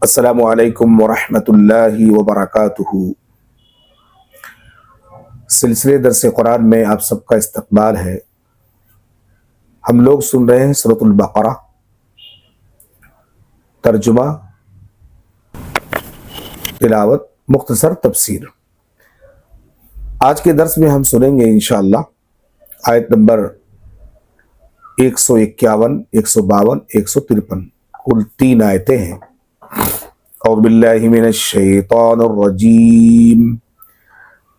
السلام علیکم ورحمۃ اللہ وبرکاتہ۔ سلسلے درس قرآن میں آپ سب کا استقبال ہے۔ ہم لوگ سن رہے ہیں سورۃ البقرہ، ترجمہ، تلاوت، مختصر تفسیر۔ آج کے درس میں ہم سنیں گے انشاءاللہ آیت نمبر 151، 152، 153، کل 3 آیتیں ہیں۔ اعوذ باللہ من الشیطان الرجیم،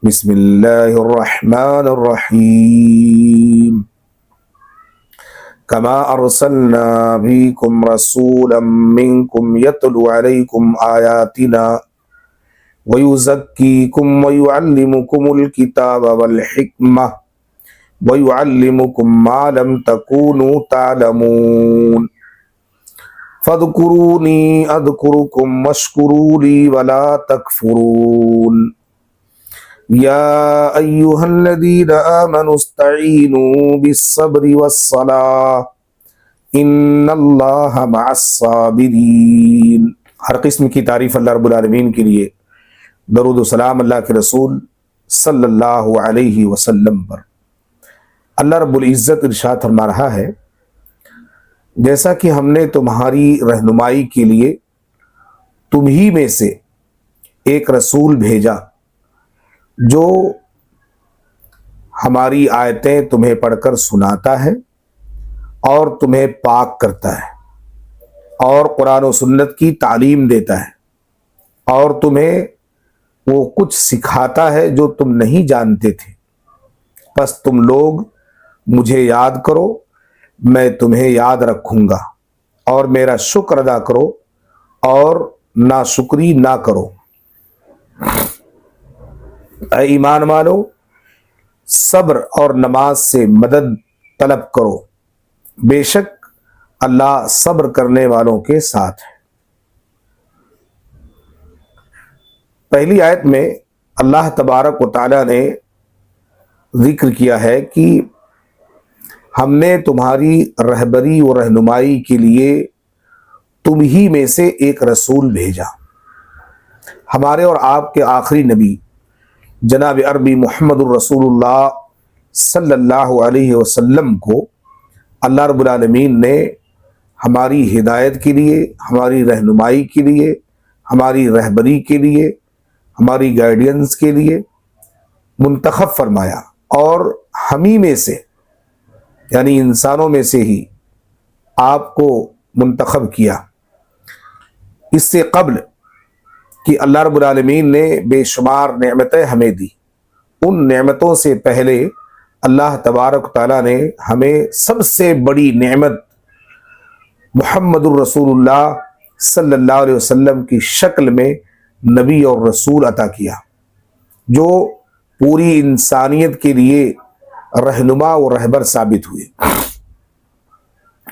بسم اللہ الرحمن الرحیم۔ کما ارسلنا فیکم رسولا منکم یتلو علیکم آیاتنا ویزکیکم ویعلمکم الکتاب والحکمہ ویعلمکم ما لم تکونوا تعلمون فاذکرونی اذکرکم واشکروا لی ولا تکفرون یا ایہا الذین آمنوا استعینوا بالصبر والصلاة ان اللہ مع الصابرین۔ ہر قسم کی تعریف اللہ رب العالمین کے لیے، درود و سلام اللہ کے رسول صلی اللہ علیہ وسلم پر۔ اللہ رب العزت ارشاد فرما رہا ہے، جیسا کہ ہم نے تمہاری رہنمائی کے لیے تم ہی میں سے ایک رسول بھیجا جو ہماری آیتیں تمہیں پڑھ کر سناتا ہے اور تمہیں پاک کرتا ہے اور قرآن و سنت کی تعلیم دیتا ہے اور تمہیں وہ کچھ سکھاتا ہے جو تم نہیں جانتے تھے، پس تم لوگ مجھے یاد کرو، میں تمہیں یاد رکھوں گا، اور میرا شکر ادا کرو اور ناشکری نہ کرو۔ اے ایمان والو، صبر اور نماز سے مدد طلب کرو، بے شک اللہ صبر کرنے والوں کے ساتھ ہے۔ پہلی آیت میں اللہ تبارک و تعالی نے ذکر کیا ہے کہ ہم نے تمہاری رہبری و رہنمائی کے لیے تم ہی میں سے ایک رسول بھیجا۔ ہمارے اور آپ کے آخری نبی جناب عربی محمد الرسول اللہ صلی اللہ علیہ وسلم کو اللہ رب العالمین نے ہماری ہدایت کے لیے، ہماری رہنمائی کے لیے، ہماری رہبری کے لیے، ہماری گائیڈنس کے لیے منتخب فرمایا، اور ہم ہی میں سے یعنی انسانوں میں سے ہی آپ کو منتخب کیا۔ اس سے قبل کہ اللہ رب العالمین نے بے شمار نعمتیں ہمیں دی، ان نعمتوں سے پہلے اللہ تبارک تعالیٰ نے ہمیں سب سے بڑی نعمت محمد الرسول اللہ صلی اللہ علیہ وسلم کی شکل میں نبی اور رسول عطا کیا، جو پوری انسانیت کے لیے رہنما و رہبر ثابت ہوئے۔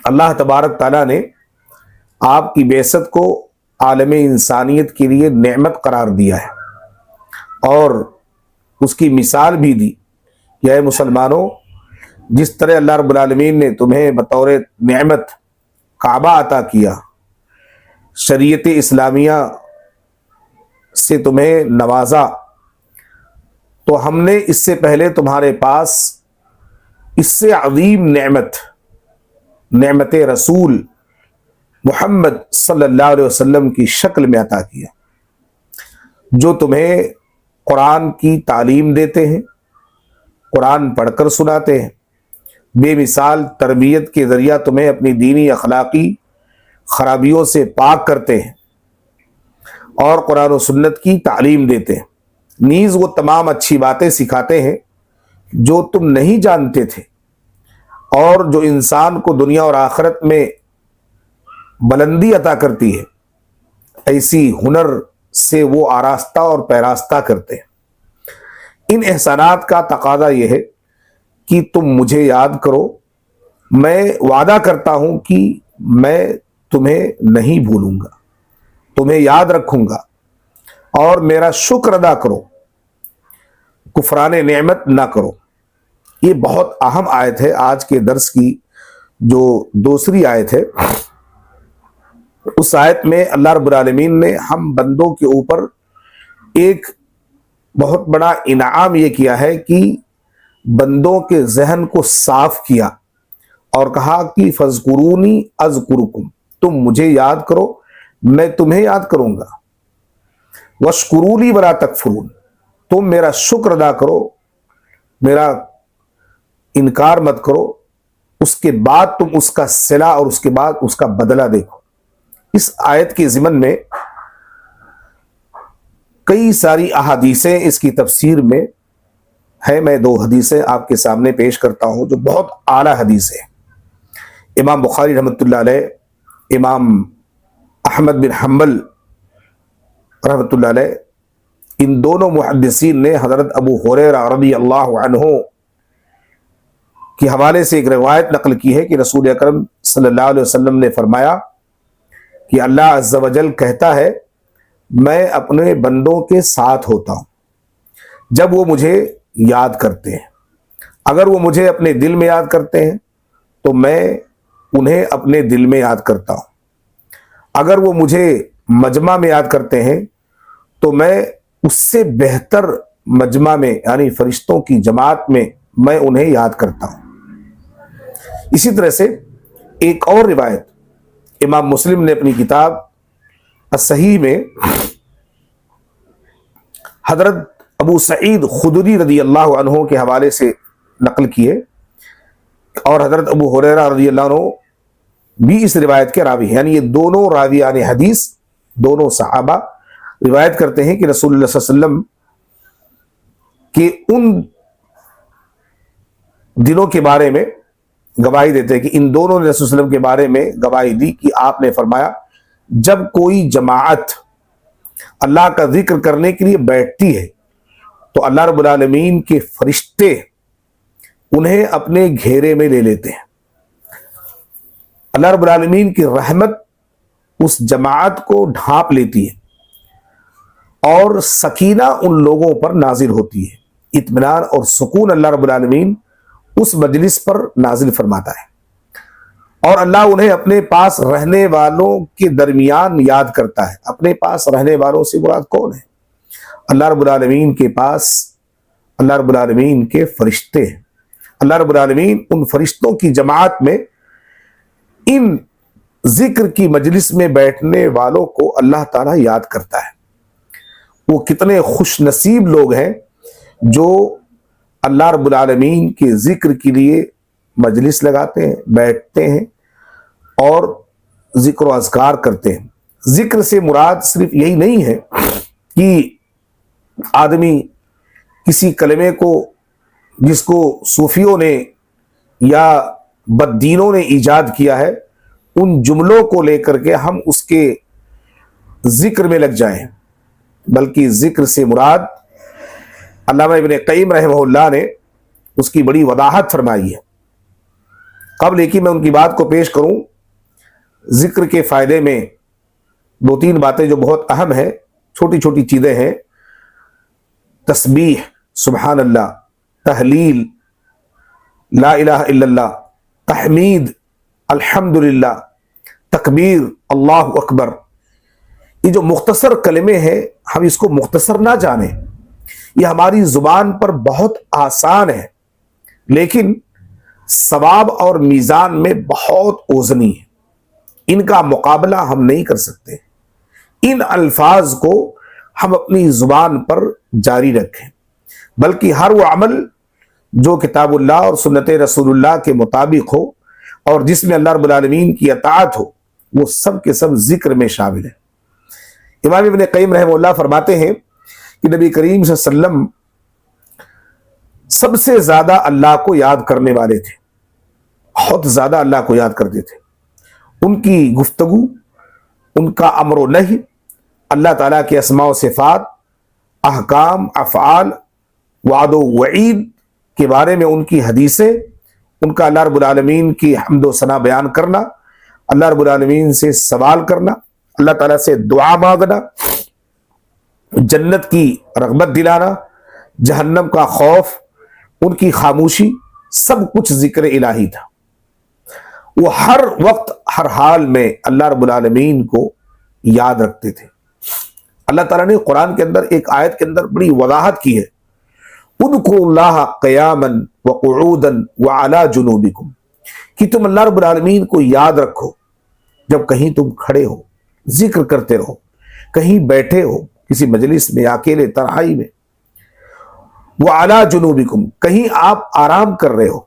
اللہ تبارک تعالیٰ نے آپ کی بعثت کو عالم انسانیت کے لیے نعمت قرار دیا ہے، اور اس کی مثال بھی دی کہ اے مسلمانوں، جس طرح اللہ رب العالمین نے تمہیں بطور نعمت کعبہ عطا کیا، شریعت اسلامیہ سے تمہیں نوازا، تو ہم نے اس سے پہلے تمہارے پاس اس سے عظیم نعمت رسول محمد صلی اللہ علیہ وسلم کی شکل میں عطا کیا، جو تمہیں قرآن کی تعلیم دیتے ہیں، قرآن پڑھ کر سناتے ہیں، بے مثال تربیت کے ذریعہ تمہیں اپنی دینی اخلاقی خرابیوں سے پاک کرتے ہیں اور قرآن و سنت کی تعلیم دیتے ہیں، نیز وہ تمام اچھی باتیں سکھاتے ہیں جو تم نہیں جانتے تھے، اور جو انسان کو دنیا اور آخرت میں بلندی عطا کرتی ہے، ایسی ہنر سے وہ آراستہ اور پیراستہ کرتے ہیں۔ ان احسانات کا تقاضا یہ ہے کہ تم مجھے یاد کرو، میں وعدہ کرتا ہوں کہ میں تمہیں نہیں بھولوں گا، تمہیں یاد رکھوں گا، اور میرا شکر ادا کرو، کفران نعمت نہ کرو۔ یہ بہت اہم آیت ہے۔ آج کے درس کی جو دوسری آیت ہے اس آیت میں اللہ رب العالمین نے ہم بندوں کے اوپر ایک بہت بڑا انعام یہ کیا ہے کہ بندوں کے ذہن کو صاف کیا اور کہا کہ فَاذْكُرُونِي أَذْكُرُكُمْ، تم مجھے یاد کرو میں تمہیں یاد کروں گا، وَاشْكُرُوا لِي وَلَا تَكْفُرُونَ، تم میرا شکر ادا کرو، میرا انکار مت کرو، اس کے بعد تم اس کا صلہ اور اس کے بعد اس کا بدلہ دیکھو۔ اس آیت کے ضمن میں کئی ساری احادیثیں اس کی تفسیر میں ہے، میں 2 حدیثیں آپ کے سامنے پیش کرتا ہوں جو بہت اعلیٰ حدیث ہے۔ امام بخاری رحمۃ اللہ علیہ، امام احمد بن حنبل رحمۃ اللہ علیہ، ان دونوں محدثین نے حضرت ابو ہریرہ رضی اللہ عنہ کے حوالے سے ایک روایت نقل کی ہے کہ رسول اکرم صلی اللہ علیہ وسلم نے فرمایا کہ اللہ عز و جل کہتا ہے میں اپنے بندوں کے ساتھ ہوتا ہوں جب وہ مجھے یاد کرتے ہیں، اگر وہ مجھے اپنے دل میں یاد کرتے ہیں تو میں انہیں اپنے دل میں یاد کرتا ہوں، اگر وہ مجھے مجمع میں یاد کرتے ہیں تو میں اس سے بہتر مجمع میں یعنی فرشتوں کی جماعت میں انہیں یاد کرتا ہوں۔ اسی طرح سے ایک اور روایت امام مسلم نے اپنی کتاب الصحیح میں حضرت ابو سعید خدری رضی اللہ عنہ کے حوالے سے نقل کیے، اور حضرت ابو ہریرہ رضی اللہ عنہ بھی اس روایت کے راوی ہیں، یعنی یہ دونوں راویان حدیث، دونوں صحابہ روایت کرتے ہیں کہ رسول اللہ صلی اللہ علیہ وسلم کے ان دنوں کے بارے میں گواہی دیتے ہیں کہ ان دونوں نے رسول اللہ علیہ وسلم کے بارے میں گواہی دی کہ آپ نے فرمایا جب کوئی جماعت اللہ کا ذکر کرنے کے لیے بیٹھتی ہے تو اللہ رب العالمین کے فرشتے انہیں اپنے گھیرے میں لے لیتے ہیں، اللہ رب العالمین کی رحمت اس جماعت کو ڈھانپ لیتی ہے اور سکینہ ان لوگوں پر نازل ہوتی ہے، اطمینان اور سکون اللہ رب العالمین اس مجلس پر نازل فرماتا ہے، اور اللہ انہیں اپنے پاس رہنے والوں کے درمیان یاد کرتا ہے۔ اپنے پاس رہنے والوں سے مراد کون ہے؟ اللہ رب العالمین کے پاس اللہ رب العالمین کے فرشتے ہیں، اللہ رب العالمین ان فرشتوں کی جماعت میں ان ذکر کی مجلس میں بیٹھنے والوں کو اللہ تعالیٰ یاد کرتا ہے۔ وہ کتنے خوش نصیب لوگ ہیں جو اللہ رب العالمین کے ذکر کے لیے مجلس لگاتے ہیں، بیٹھتے ہیں اور ذکر و اذکار کرتے ہیں۔ ذکر سے مراد صرف یہی نہیں ہے کہ آدمی کسی کلمے کو جس کو صوفیوں نے یا بددینوں نے ایجاد کیا ہے ان جملوں کو لے کر کے ہم اس کے ذکر میں لگ جائیں، بلکہ ذکر سے مراد علامہ ابن قیم رحمہ اللہ نے اس کی بڑی وضاحت فرمائی ہے۔ قبل کہ میں ان کی بات کو پیش کروں، ذکر کے فائدے میں 2-3 باتیں جو بہت اہم ہیں، چھوٹی چھوٹی چیزیں ہیں، تسبیح سبحان اللہ، تحلیل لا الہ الا اللہ، تحمید الحمدللہ، تکبیر اللہ اکبر، یہ جو مختصر کلمے ہیں ہم اس کو مختصر نہ جانیں، یہ ہماری زبان پر بہت آسان ہے لیکن ثواب اور میزان میں بہت اوزنی ہے، ان کا مقابلہ ہم نہیں کر سکتے۔ ان الفاظ کو ہم اپنی زبان پر جاری رکھیں، بلکہ ہر وہ عمل جو کتاب اللہ اور سنت رسول اللہ کے مطابق ہو اور جس میں اللہ رب العالمین کی اطاعت ہو وہ سب کے سب ذکر میں شامل ہے۔ امام ابن قیم رحمہ اللہ فرماتے ہیں کہ نبی کریم صلی اللہ علیہ وسلم سب سے زیادہ اللہ کو یاد کرنے والے تھے، بہت زیادہ اللہ کو یاد کرتے تھے۔ ان کی گفتگو، ان کا امر و نہی، اللہ تعالیٰ کے اسماء و صفات، احکام، افعال، وعد و وعید کے بارے میں ان کی حدیثیں، ان کا اللہ رب العالمین کی حمد و ثنا بیان کرنا، اللہ رب العالمین سے سوال کرنا، اللہ تعالیٰ سے دعا مانگنا، جنت کی رغبت دلانا، جہنم کا خوف، ان کی خاموشی، سب کچھ ذکر الہی تھا۔ وہ ہر وقت ہر حال میں اللہ رب العالمین کو یاد رکھتے تھے۔ اللہ تعالیٰ نے قرآن کے اندر ایک آیت کے اندر بڑی وضاحت کی ہے، اذکروا اللہ قیاما وقعودا وعلی جنوبکم، کہ تم اللہ رب العالمین کو یاد رکھو جب کہیں تم کھڑے ہو، ذکر کرتے رہو، کہیں بیٹھے ہو کسی مجلس میں، اکیلے تنہائی میں، وعلی جنوبکم، کہیں آپ آرام کر رہے ہو،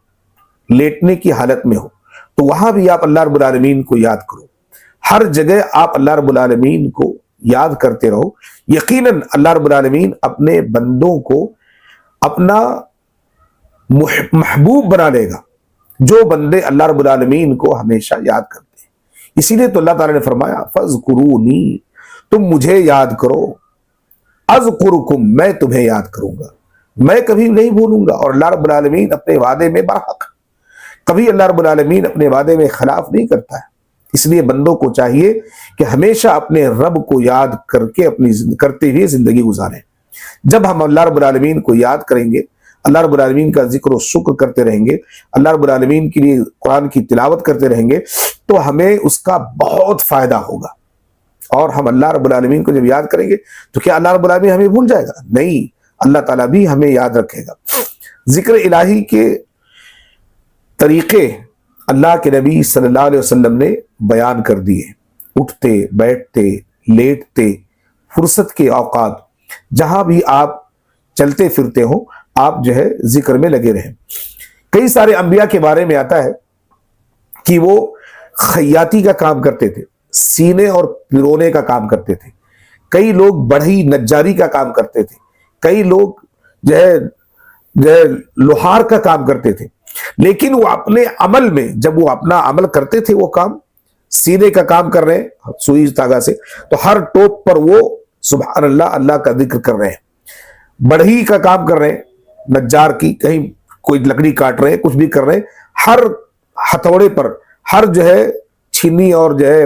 لیٹنے کی حالت میں ہو، تو وہاں بھی آپ اللہ رب العالمین کو یاد کرو۔ ہر جگہ آپ اللہ رب العالمین کو یاد کرتے رہو، یقیناً اللہ رب العالمین اپنے بندوں کو اپنا محبوب بنا لے گا، جو بندے اللہ رب العالمین کو ہمیشہ یاد کرتے ہیں۔ اسی لیے تو اللہ تعالیٰ نے فرمایا فاذکرونی، تم مجھے یاد کرو، اذکرکم، میں تمہیں یاد کروں گا، میں کبھی نہیں بھولوں گا۔ اور اللہ رب العالمین اپنے وعدے میں برحق، کبھی اللہ رب العالمین اپنے وعدے میں خلاف نہیں کرتا ہے۔ اس لیے بندوں کو چاہیے کہ ہمیشہ اپنے رب کو یاد کر کے کرتے ہوئے زندگی گزاریں۔ جب ہم اللہ رب العالمین کو یاد کریں گے، اللہ رب العالمین کا ذکر و شکر کرتے رہیں گے، اللہ رب العالمین کے لیے قرآن کی تلاوت کرتے رہیں گے، تو ہمیں اس کا بہت فائدہ ہوگا۔ اور ہم اللہ رب العالمین کو جب یاد کریں گے تو کیا اللہ رب العالمین ہمیں بھول جائے گا؟ نہیں، اللہ تعالیٰ بھی ہمیں یاد رکھے گا۔ ذکر الہی کے طریقے اللہ کے نبی صلی اللہ علیہ وسلم نے بیان کر دیے، اٹھتے بیٹھتے لیٹتے، فرصت کے اوقات، جہاں بھی آپ چلتے پھرتے ہوں، آپ جو ہے ذکر میں لگے رہیں۔ کئی سارے انبیاء کے بارے میں آتا ہے کہ وہ خیاطی کا کام کرتے تھے، سینے اور پرونے کا کام کرتے تھے، کئی لوگ بڑھئی نجاری کا کام کرتے تھے، کئی لوگ جو ہے لوہار کا کام کرتے تھے، لیکن وہ اپنے عمل میں جب وہ اپنا عمل کرتے تھے، وہ کام سینے کا کام کر رہے ہیں سوئی دھاگا سے، تو ہر ٹوپ پر وہ سبحان اللہ، اللہ کا ذکر کر رہے ہیں۔ بڑھئی کا کام کر رہے ہیں، نجار کی، کہیں کوئی لکڑی کاٹ رہے ہیں، کچھ بھی کر رہے ہیں، ہر ہتھوڑے پر، ہر جو ہے چھینی اور جو ہے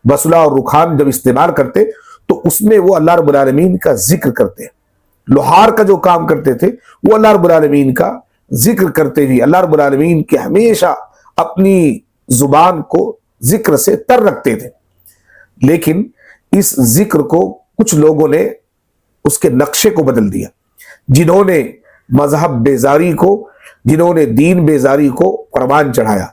بسلا اور رکھان جب استعمال کرتے تو اس میں وہ اللہ رب العالمین کا ذکر کرتے ہیں۔ لوہار کا جو کام کرتے تھے وہ اللہ رب العالمین کا ذکر کرتے ہوئے اللہ رب العالمین کے ہمیشہ اپنی زبان کو ذکر سے تر رکھتے تھے۔ لیکن اس ذکر کو کچھ لوگوں نے اس کے نقشے کو بدل دیا، جنہوں نے مذہب بیزاری کو، جنہوں نے دین بیزاری کو قربان چڑھایا۔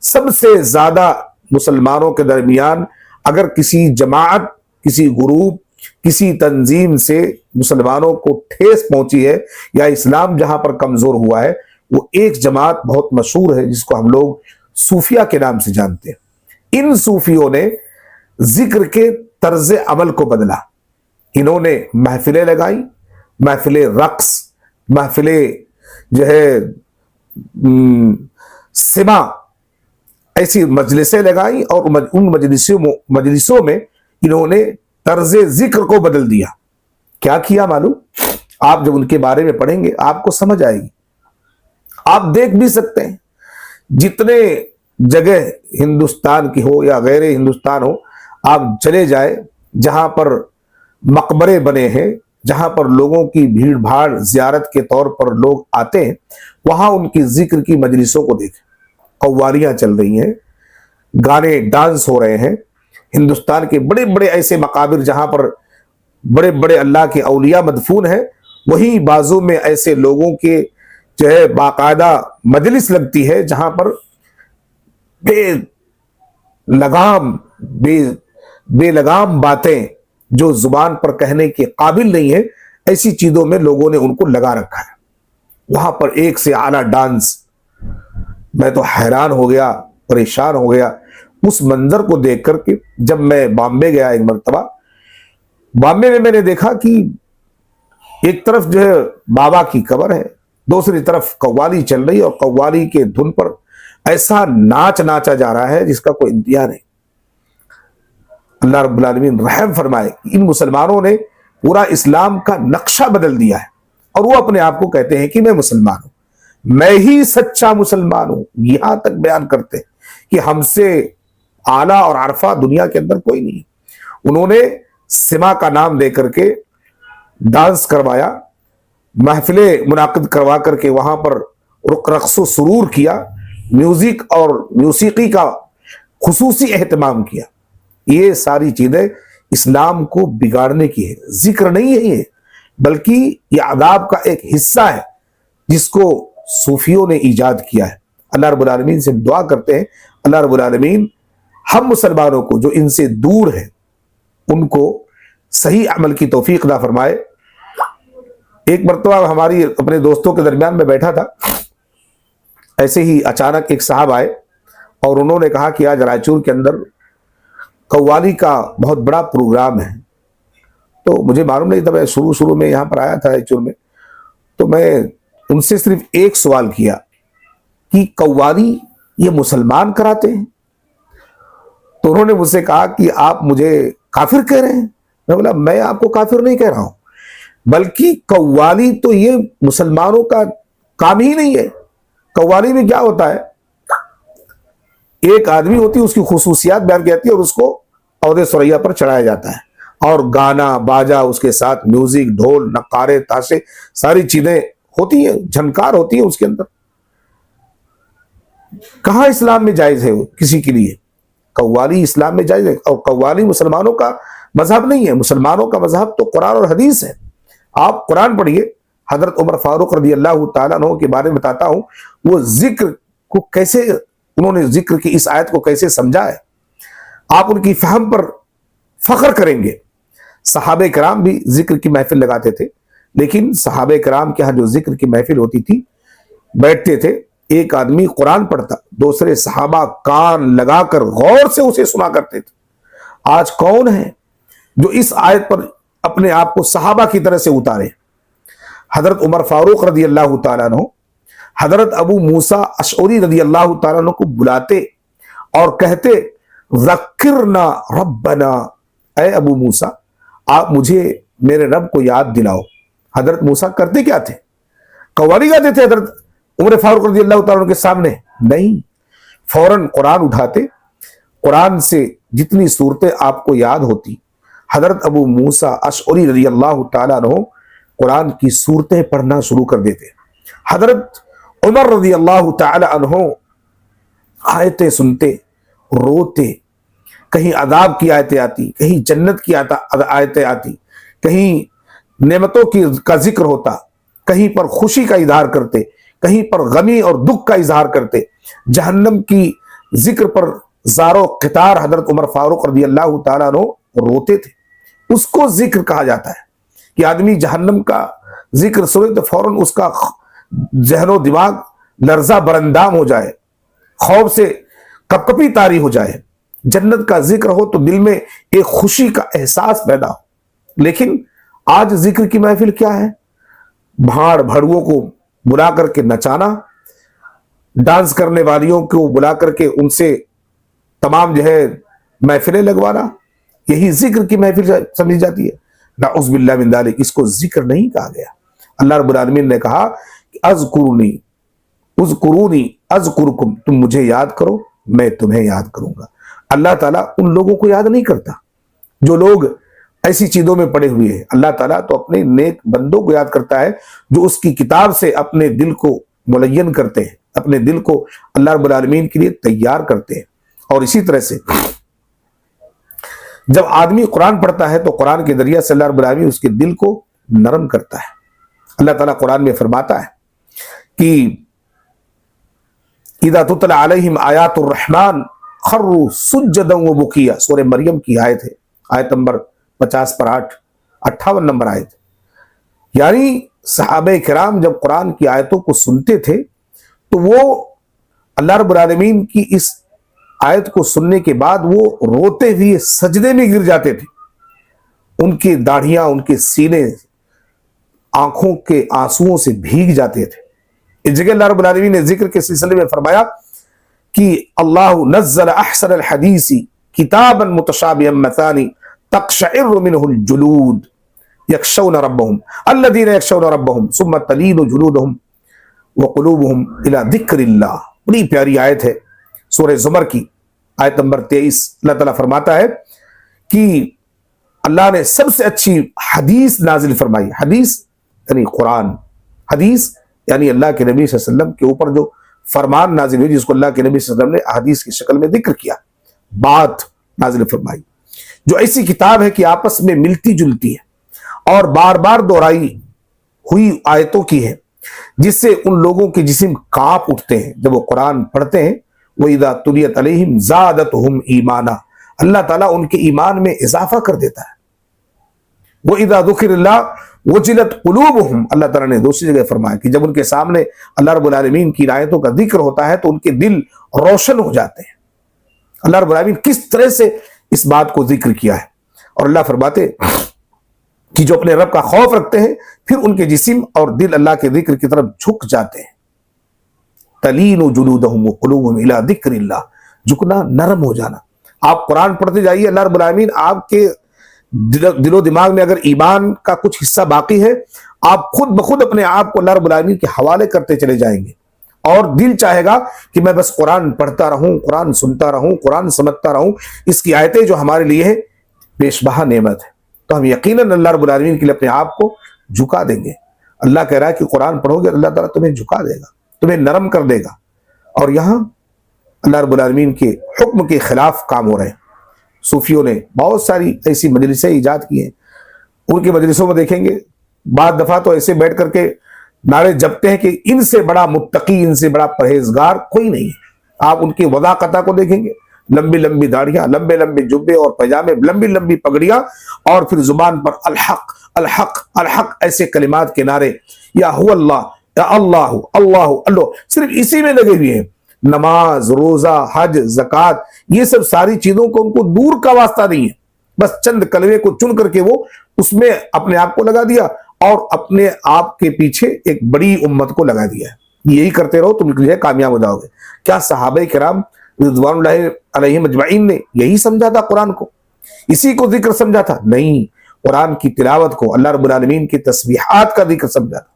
سب سے زیادہ مسلمانوں کے درمیان اگر کسی جماعت، کسی گروپ، کسی تنظیم سے مسلمانوں کو ٹھیس پہنچی ہے یا اسلام جہاں پر کمزور ہوا ہے، وہ ایک جماعت بہت مشہور ہے جس کو ہم لوگ صوفیہ کے نام سے جانتے ہیں۔ ان صوفیوں نے ذکر کے طرز عمل کو بدلا، انہوں نے محفلیں لگائی، محفلیں رقص، محفلیں جو ہے سما، ایسی مجلسیں لگائیں، اور ان مجلسوں میں انہوں نے طرز ذکر کو بدل دیا۔ کیا کیا معلوم؟ آپ جب ان کے بارے میں پڑھیں گے آپ کو سمجھ آئے گی۔ آپ دیکھ بھی سکتے ہیں، جتنے جگہ ہندوستان کی ہو یا غیر ہندوستان ہو، آپ چلے جائیں جہاں پر مقبرے بنے ہیں، جہاں پر لوگوں کی بھیڑ بھاڑ زیارت کے طور پر لوگ آتے ہیں، وہاں ان کی ذکر کی مجلسوں کو دیکھیں، قوالیاں چل رہی ہیں، گانے ڈانس ہو رہے ہیں۔ ہندوستان کے بڑے بڑے ایسے مقابر جہاں پر بڑے بڑے اللہ کے اولیاء مدفون ہیں، وہی بازو میں ایسے لوگوں کے جو ہے باقاعدہ مجلس لگتی ہے جہاں پر بے لگام باتیں جو زبان پر کہنے کے قابل نہیں ہے، ایسی چیزوں میں لوگوں نے ان کو لگا رکھا ہے۔ وہاں پر ایک سے اعلیٰ ڈانس، میں تو حیران ہو گیا، پریشان ہو گیا اس منظر کو دیکھ کر کے۔ جب میں بامبے گیا ایک مرتبہ، بامبے میں میں نے دیکھا کہ ایک طرف جو ہے بابا کی قبر ہے، دوسری طرف قوالی چل رہی ہے، اور قوالی کے دھن پر ایسا ناچ ناچا جا رہا ہے جس کا کوئی انتہا نہیں۔ اللہ رب العالمین رحم فرمائے، ان مسلمانوں نے پورا اسلام کا نقشہ بدل دیا ہے، اور وہ اپنے آپ کو کہتے ہیں کہ میں مسلمان ہوں، میں ہی سچا مسلمان ہوں، یہاں تک بیان کرتے ہیں کہ ہم سے اعلیٰ اور عرفہ دنیا کے اندر کوئی نہیں۔ انہوں نے سما کا نام دے کر کے ڈانس کروایا، محفلیں منعقد کروا کر کے وہاں پر رقص و سرور کیا، میوزک اور موسیقی کا خصوصی اہتمام کیا، یہ ساری چیزیں اسلام کو بگاڑنے کی ہے، ذکر نہیں ہے یہ، بلکہ یہ عذاب کا ایک حصہ ہے جس کو صوفیوں نے ایجاد کیا ہے۔ اللہ رب العالمین سے دعا کرتے ہیں اللہ رب العالمین ہم مسلمانوں کو جو ان سے دور ہیں ان کو صحیح عمل کی توفیق عطا فرمائے۔ ایک مرتبہ ہماری اپنے دوستوں کے درمیان میں بیٹھا تھا، ایسے ہی اچانک ایک صاحب آئے اور انہوں نے کہا کہ آج رائچور کے اندر قوالی کا بہت بڑا پروگرام ہے۔ تو مجھے معلوم نہیں تھا، میں شروع میں یہاں پر آیا تھا رائچور میں، تو میں ان سے صرف ایک سوال کیا کہ قوالی یہ مسلمان کراتے ہیں؟ تو انہوں نے مجھ سے کہا کہ آپ مجھے کافر کہہ رہے ہیں؟ میں بولا میں آپ کو کافر نہیں کہہ رہا ہوں، بلکہ قوالی تو یہ مسلمانوں کا کام ہی نہیں ہے۔ قوالی میں کیا ہوتا ہے، ایک آدمی ہوتی ہے، اس کی خصوصیات بیان کی جاتی ہے اور اس کو عہدے ثریا پر چڑھایا جاتا ہے، اور گانا باجا اس کے ساتھ میوزک، ڈھول، نقارے، تاشے، ساری چیزیں ہوتی ہیں، جھنکار ہوتی ہے اس کے اندر۔ کہاں اسلام میں جائز ہے کسی کے لیے؟ قوالی اسلام میں جائز ہے، اور قوالی مسلمانوں کا مذہب نہیں ہے۔ مسلمانوں کا مذہب تو قرآن اور حدیث ہے۔ آپ قرآن پڑھیے، حضرت عمر فاروق رضی اللہ تعالیٰ عنہ کے بارے میں بتاتا ہوں، وہ ذکر کو کیسے انہوں نے ذکر کی اس آیت کو کیسے سمجھا ہے، آپ ان کی فہم پر فخر کریں گے۔ صحابہ کرام بھی ذکر کی محفل لگاتے تھے، لیکن صحابہ کرام کے ہاں جو ذکر کی محفل ہوتی تھی، بیٹھتے تھے، ایک آدمی قرآن پڑھتا، دوسرے صحابہ کان لگا کر غور سے اسے سنا کرتے تھے۔ آج کون ہے جو اس آیت پر اپنے آپ کو صحابہ کی طرح سے اتارے؟ حضرت عمر فاروق رضی اللہ تعالیٰ عنہ حضرت ابو موسیٰ اشعری رضی اللہ تعالیٰ عنہ کو بلاتے اور کہتے ذکرنا ربنا، اے ابو موسیٰ آپ مجھے میرے رب کو یاد دلاؤ۔ حضرت موسیٰ کرتے کیا تھے؟ قوالی گاتے تھے حضرت عمر فاروق رضی اللہ تعالیٰ عنہ کے سامنے؟ نہیں، فوراً قرآن اٹھاتے، قرآن سے جتنی صورتیں آپ کو یاد ہوتی، حضرت ابو موسیٰ اشعری رضی اللہ تعالیٰ عنہ قرآن کی صورتیں پڑھنا شروع کر دیتے۔ حضرت عمر رضی اللہ تعالی عنہ آیتیں سنتے، روتے، کہیں عذاب کی آیتیں آتی، کہیں جنت کی آیتیں آتی، کہیں نعمتوں کا ذکر ہوتا، کہیں پر خوشی کا اظہار کرتے، کہیں پر غمی اور دکھ کا اظہار کرتے، جہنم کی ذکر پر زار و قطار حضرت عمر فاروق رضی اللہ تعالیٰ عنہ روتے تھے۔ اس کو ذکر کہا جاتا ہے کہ آدمی جہنم کا ذکر سنے تو فوراً اس کا ذہن و دماغ لرزہ برندام ہو جائے، خوف سے کپکپی طاری ہو جائے، جنت کا ذکر ہو تو دل میں ایک خوشی کا احساس پیدا ہو۔ لیکن آج ذکر کی محفل کیا ہے؟ بھاڑ بھڑووں کو بلا کر کے نچانا، ڈانس کرنے والیوں کو بلا کر کے ان سے تمام جو ہے محفلیں لگوانا، یہی ذکر کی محفل سمجھی جاتی ہے۔ نعوذ باللہ من ذالک، اس کو ذکر نہیں کہا گیا۔ اللہ رب العالمین نے کہا کہ اذکرونی اذکرونی اذکرکم، تم مجھے یاد کرو میں تمہیں یاد کروں گا۔ اللہ تعالیٰ ان لوگوں کو یاد نہیں کرتا جو لوگ ایسی چیزوں میں پڑے ہوئے ہیں۔ اللہ تعالیٰ تو اپنے نیک بندوں کو یاد کرتا ہے جو اس کی کتاب سے اپنے دل کو ملین کرتے ہیں، اپنے دل کو اللہ رب العالمین کے لیے تیار کرتے ہیں۔ اور اسی طرح سے جب آدمی قرآن پڑھتا ہے تو قرآن کے ذریعے سے اللہ رب العالمین اس کے دل کو نرم کرتا ہے۔ اللہ تعالیٰ قرآن میں فرماتا ہے کہ اذا تتلی علیہم آیات الرحمن خروا سجدا وبکیا، سورہ مریم کی آیت ہے، آیت نمبر 50 پر 58 نمبر آیت۔ یعنی صحابہ کرام جب قرآن کی آیتوں کو سنتے تھے تو وہ اللہ رب العالمین کی اس آیت کو سننے کے بعد وہ روتے ہوئے سجدے میں گر جاتے تھے، ان کی داڑھیاں، ان کے سینے آنکھوں کے آنسوؤں سے بھیگ جاتے تھے۔ اس جگہ اللہ رب العالمین نے ذکر کے سلسلے میں فرمایا کہ اللہ نزل احسن الحدیث کتابا متشابہا مثانی تقشعر منہ الجلود یخشون ربهم الذین یخشون ربهم ثم تلین جلودهم وقلوبهم الى ذکر اللہ۔ بڑی پیاری آیت ہے، سورہ زمر کی آیت نمبر 23۔ اللہ تعالیٰ فرماتا ہے کہ اللہ نے سب سے اچھی حدیث نازل فرمائی۔ حدیث یعنی قرآن، حدیث یعنی اللہ کے نبی صلی اللہ علیہ وسلم کے اوپر جو فرمان نازل ہوئی جس کو اللہ کے نبی صلی اللہ علیہ وسلم نے احادیث کی شکل میں ذکر کیا، بات نازل فرمائی، جو ایسی کتاب ہے کہ آپس میں ملتی جلتی ہے اور بار بار دہرائی ہوئی آیتوں کی ہے، جس سے ان لوگوں کے جسم کانپ اٹھتے ہیں جب وہ قرآن پڑھتے ہیں۔ وَإِذَا تُلِيَتْ عَلَيْهِمْ زَادَتْهُمْ إِيمَانًا، اللہ تعالیٰ ان کے ایمان میں اضافہ کر دیتا ہے۔ وَإِذَا ذُكِرَ اللَّهُ وَجِلَتْ قُلُوبُهُمْ، اللہ تعالیٰ نے دوسری جگہ فرمایا کہ جب ان کے سامنے اللہ رب العالمین کی آیتوں کا ذکر ہوتا ہے تو ان کے دل روشن ہو جاتے ہیں۔ اللہ رب العالمین کس طرح سے اس بات کو ذکر کیا ہے، اور اللہ فرماتے کہ جو اپنے رب کا خوف رکھتے ہیں پھر ان کے جسم اور دل اللہ کے ذکر کی طرف جھک جاتے ہیں۔ تلین جلودہم وقلوبہم الی ذکر اللہ، جھکنا، نرم ہو جانا۔ آپ قرآن پڑھتے جائیے، اللہ رب العالمین آپ کے دل و دماغ میں اگر ایمان کا کچھ حصہ باقی ہے، آپ خود بخود اپنے آپ کو اللہ رب العالمین کے حوالے کرتے چلے جائیں گے، اور دل چاہے گا کہ میں بس قرآن پڑھتا رہوں، قرآن سنتا رہوں، قرآن سمجھتا رہوں۔ اس کی آیتیں جو ہمارے لیے ہے بیش بہا نعمت ہے، تو ہم یقیناً اللہ رب العالمین کے لیے اپنے آپ کو جھکا دیں گے۔ اللہ کہہ رہا ہے کہ قرآن پڑھو گے اللہ تعالیٰ تمہیں جھکا دے گا، تمہیں نرم کر دے گا۔ اور یہاں اللہ رب العالمین کے حکم کے خلاف کام ہو رہے ہیں۔ صوفیوں نے بہت ساری ایسی مجلسیں ایجاد کی ہیں، ان کی مجلسوں میں دیکھیں گے بعض دفعہ تو ایسے بیٹھ کر کے نعرے جپتے ہیں کہ ان سے بڑا متقی، ان سے بڑا پرہیزگار کوئی نہیں ہے۔ آپ ان کی وضاقتہ کو دیکھیں گے، لمبی لمبی داڑیاں، لمبے لمبے جبے اور پاجامے، لمبی لمبی پگڑیاں، اور پھر زبان پر الحق الحق الحق ایسے کلمات کے نعرے، یا ہو اللہ، یا اللہ اللہ اللہ، صرف اسی میں لگے ہوئے ہیں۔ نماز، روزہ، حج، زکوٰۃ، یہ سب ساری چیزوں کو ان کو دور کا واسطہ نہیں ہے، بس چند کلمے کو چن کر کے وہ اس میں اپنے آپ کو لگا دیا اور اپنے آپ کے پیچھے ایک بڑی امت کو لگا دیا ہے۔ یہی کرتے رہو تم جو ہے کامیاب ہو جاؤ گے۔ کیا صحابہ کرام رضوان اللہ علیہم اجمعین نے یہی سمجھا تھا قرآن کو؟ اسی کو ذکر سمجھا تھا؟ نہیں، قرآن کی تلاوت کو، اللہ رب العالمین کی تسبیحات کا ذکر سمجھا تھا۔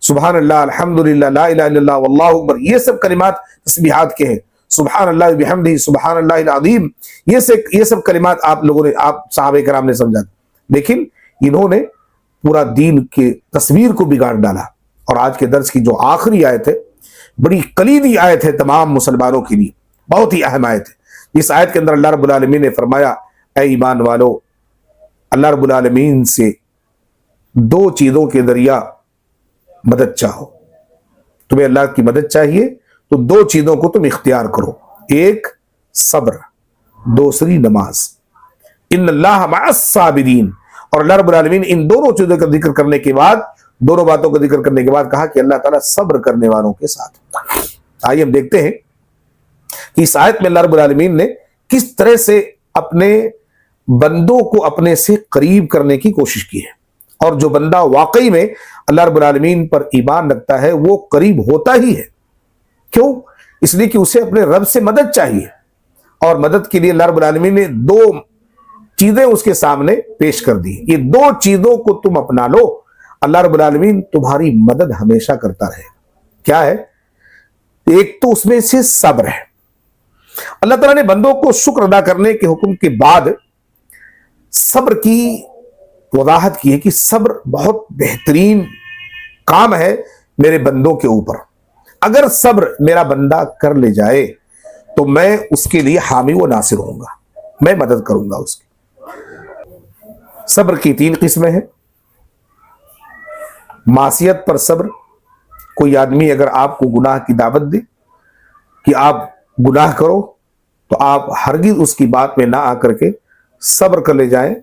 سبحان اللہ، الحمدللہ، لا الہ الا اللہ، واللہ اکبر، یہ سب کلمات تسبیحات کے ہیں۔ سبحان اللہ بحمدہ، سبحان اللہ العظیم، یہ سب کلمات آپ لوگوں نے، آپ صحابہ کرام نے سمجھا تھا، لیکن انہوں نے پورا دین کے تصویر کو بگاڑ ڈالا۔ اور آج کے درس کی جو آخری آیت ہے، بڑی کلیدی آیت ہے تمام مسلمانوں کے لیے، بہت ہی اہم آیت ہے۔ اس آیت کے اندر اللہ رب العالمین نے فرمایا، اے ایمان والو، اللہ رب العالمین سے دو چیزوں کے ذریعہ مدد چاہو۔ تمہیں اللہ کی مدد چاہیے تو دو چیزوں کو تم اختیار کرو، ایک صبر، دوسری نماز۔ ان اللہ مع الصابرین، اور اللہ رب العالمین ان دونوں چیزوں کا ذکر کرنے کے بعد، دونوں باتوں کا ذکر کرنے کے بعد کہا کہ اللہ تعالیٰ صبر کرنے والوں کے ساتھ۔ آئیے ہم دیکھتے ہیں کہ اس آیت میں اللہ رب العالمین نے کس طرح سے اپنے بندوں کو اپنے سے قریب کرنے کی کوشش کی ہے، اور جو بندہ واقعی میں اللہ رب العالمین پر ایمان رکھتا ہے وہ قریب ہوتا ہی ہے۔ کیوں؟ اس لیے کہ اسے اپنے رب سے مدد چاہیے، اور مدد کے لیے اللہ رب العالمین نے دو چیزیں اس کے سامنے پیش کر دی۔ یہ دو چیزوں کو تم اپنا لو، اللہ رب العالمین تمہاری مدد ہمیشہ کرتا رہے۔ کیا ہے؟ ایک تو اس میں سے صبر ہے۔ اللہ تعالیٰ نے بندوں کو شکر ادا کرنے کے حکم کے بعد صبر کی وضاحت کی ہے کہ صبر بہت بہترین کام ہے میرے بندوں کے اوپر۔ اگر صبر میرا بندہ کر لے جائے تو میں اس کے لیے حامی و ناصر ہوں گا، میں مدد کروں گا اس کی۔ صبر کی تین قسمیں ہیں۔ معصیت پر صبر، کوئی آدمی اگر آپ کو گناہ کی دعوت دے کہ آپ گناہ کرو تو آپ ہرگز اس کی بات میں نہ آ کر کے صبر کر لے جائیں،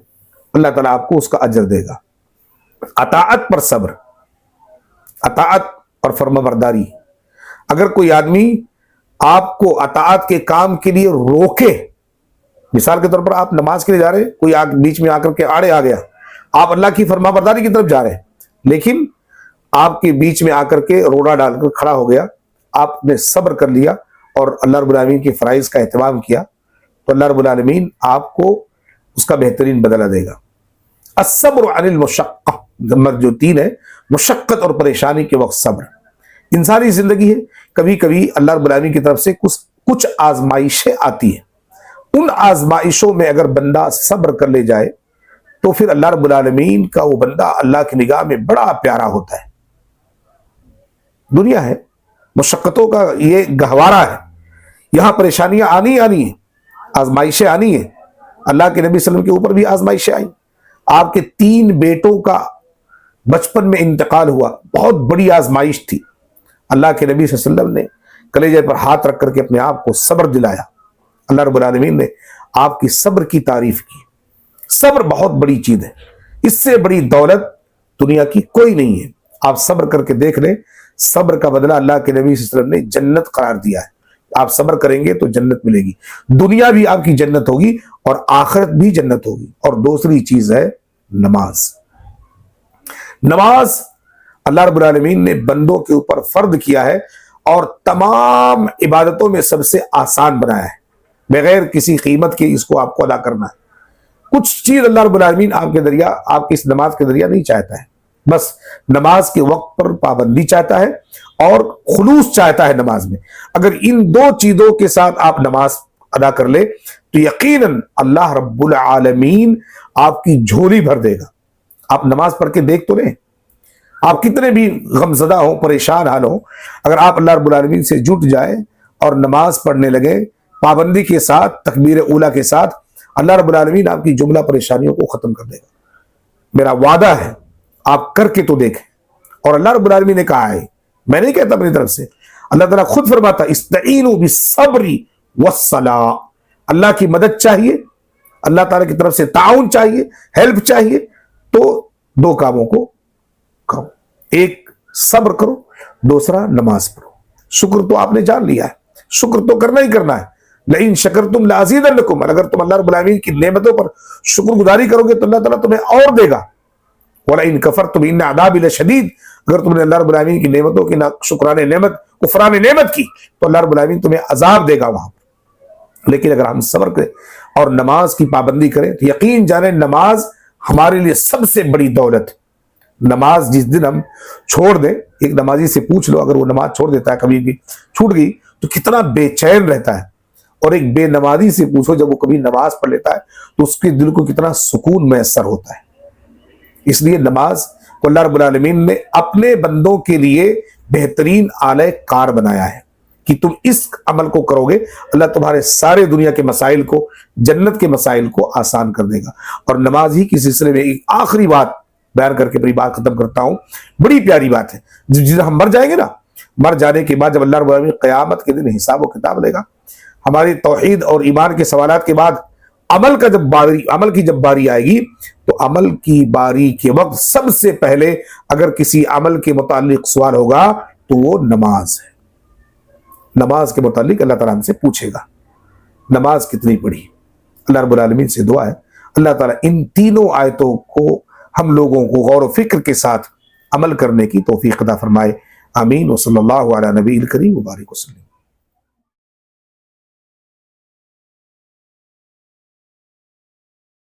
اللہ تعالیٰ آپ کو اس کا اجر دے گا۔ اطاعت پر صبر، اطاعت اور فرما برداری، اگر کوئی آدمی آپ کو اطاعت کے کام کے لیے روکے، مثال کے طور پر آپ نماز کے لیے جا رہے ہیں، کوئی بیچ میں آ کر کے آڑے آ گیا، آپ اللہ کی فرما برداری کی طرف جا رہے ہیں، لیکن آپ کے بیچ میں آ کر کے روڑا ڈال کر کھڑا ہو گیا، آپ نے صبر کر لیا اور اللہ رب العالمین کے فرائض کا اہتمام کیا، تو اللہ رب العالمین آپ کو اس کا بہترین بدلہ دے گا۔ الصبر عن المشقہ، نمبر جو 3 ہے، مشقت اور پریشانی کے وقت صبر۔ انسانی زندگی ہے، کبھی کبھی اللہ رب العالمین کی طرف سے کچھ آزمائشیں آتی ہیں، ان آزمائشوں میں اگر بندہ صبر کر لے جائے تو پھر اللہ رب العالمین کا وہ بندہ اللہ کی نگاہ میں بڑا پیارا ہوتا ہے۔ دنیا ہے، مشقتوں کا یہ گہوارہ ہے، یہاں پریشانیاں آنی ہیں، آزمائشیں آنی ہیں۔ اللہ کے نبی صلی اللہ علیہ وسلم کے اوپر بھی آزمائشیں آئیں۔ آپ کے 3 بیٹوں کا بچپن میں انتقال ہوا، بہت بڑی آزمائش تھی۔ اللہ کے نبی صلی اللہ علیہ وسلم نے کلیجے پر ہاتھ رکھ کر کے اپنے آپ کو صبر دلایا۔ اللہ رب العالمین نے آپ کی صبر کی تعریف کی۔ صبر بہت بڑی چیز ہے، اس سے بڑی دولت دنیا کی کوئی نہیں ہے۔ آپ صبر کر کے دیکھ لیں، صبر کا بدلہ اللہ کے نبی صلی اللہ علیہ وسلم نے جنت قرار دیا ہے۔ آپ صبر کریں گے تو جنت ملے گی، دنیا بھی آپ کی جنت ہوگی اور آخرت بھی جنت ہوگی۔ اور دوسری چیز ہے نماز۔ نماز اللہ رب العالمین نے بندوں کے اوپر فرض کیا ہے اور تمام عبادتوں میں سب سے آسان بنایا ہے، بغیر کسی قیمت کے اس کو آپ کو ادا کرنا ہے۔ کچھ چیز اللہ رب العالمین آپ کے ذریعہ، آپ کی اس نماز کے ذریعہ نہیں چاہتا ہے، بس نماز کے وقت پر پابندی چاہتا ہے اور خلوص چاہتا ہے نماز میں۔ اگر ان 2 چیزوں کے ساتھ آپ نماز ادا کر لے تو یقیناً اللہ رب العالمین آپ کی جھولی بھر دے گا۔ آپ نماز پڑھ کے دیکھ تو لیں، آپ کتنے بھی غمزدہ ہوں، پریشان حال ہوں، اگر آپ اللہ رب العالمین سے جٹ جائیں اور نماز پڑھنے لگے پابندی کے ساتھ، تکبیر اولیٰ کے ساتھ، اللہ رب العالمین آپ کی جملہ پریشانیوں کو ختم کر دے گا۔ میرا وعدہ ہے، آپ کر کے تو دیکھیں۔ اور اللہ رب العالمین نے کہا ہے، میں نہیں کہتا اپنی طرف سے، اللہ تعالیٰ خود فرماتا استعینوا بالصبر والصلاۃ۔ اللہ کی مدد چاہیے، اللہ تعالیٰ کی طرف سے تعاون چاہیے، ہیلپ چاہیے، تو 2 کاموں کو کرو، ایک صبر کرو، دوسرا نماز پڑھو۔ شکر تو آپ نے جان لیا ہے، شکر تو کرنا ہی کرنا ہے۔ لئن شکرتم لازیدنکم، اگر تم اللہ رب العالمین کی نعمتوں پر شکر گزاری کرو گے تو اللہ تعالیٰ تمہیں اور دے گا۔ وَلَئِن كَفَرْتُمْ إِنَّ عَذَابِي لَشَدِيدٌ، اگر تم نے اللہ رب العالمین کی نعمتوں کی شکران نعمت، کفران نعمت کی تو اللہ رب العالمین تمہیں عذاب دے گا وہاں پر۔ لیکن اگر ہم صبر کریں اور نماز کی پابندی کریں تو یقین جانیں نماز ہمارے لیے سب سے بڑی دولت۔ نماز جس دن ہم چھوڑ دیں، ایک نمازی سے پوچھ لو، اگر وہ نماز چھوڑ دیتا ہے، کبھی بھی چھوٹ گئی تو کتنا بے چین رہتا ہے، اور ایک بے نمازی سے پوچھو جب وہ کبھی نماز پڑھ لیتا ہے تو اس کے دل کو کتنا سکون میسر ہوتا ہے۔ اس لیے نماز کو اللہ رب العالمین نے اپنے بندوں کے لیے بہترین آلہ کار بنایا ہے کہ تم اس عمل کو کرو گے، اللہ تمہارے سارے دنیا کے مسائل کو، جنت کے مسائل کو آسان کر دے گا۔ اور نماز ہی کے سلسلے میں ایک آخری بات بیان کر کے اپنی بات ختم کرتا ہوں، بڑی پیاری بات ہے۔ جب ہم مر جائیں گے نا، مر جانے کے بعد جب اللہ رب العالمین قیامت کے دن حساب و کتاب لے گا، ہماری توحید اور ایمان کے سوالات کے بعد عمل کی جب باری آئے گی تو عمل کی باری کے وقت سب سے پہلے اگر کسی عمل کے متعلق سوال ہوگا تو وہ نماز ہے۔ نماز کے متعلق اللہ تعالیٰ ہم سے پوچھے گا نماز کتنی پڑھی۔ اللہ رب العالمین سے دعا ہے اللہ تعالیٰ ان تینوں آیتوں کو ہم لوگوں کو غور و فکر کے ساتھ عمل کرنے کی توفیق عطا فرمائے۔ آمین۔ وصلی اللہ علی نبی الکریم وبارک وسلم۔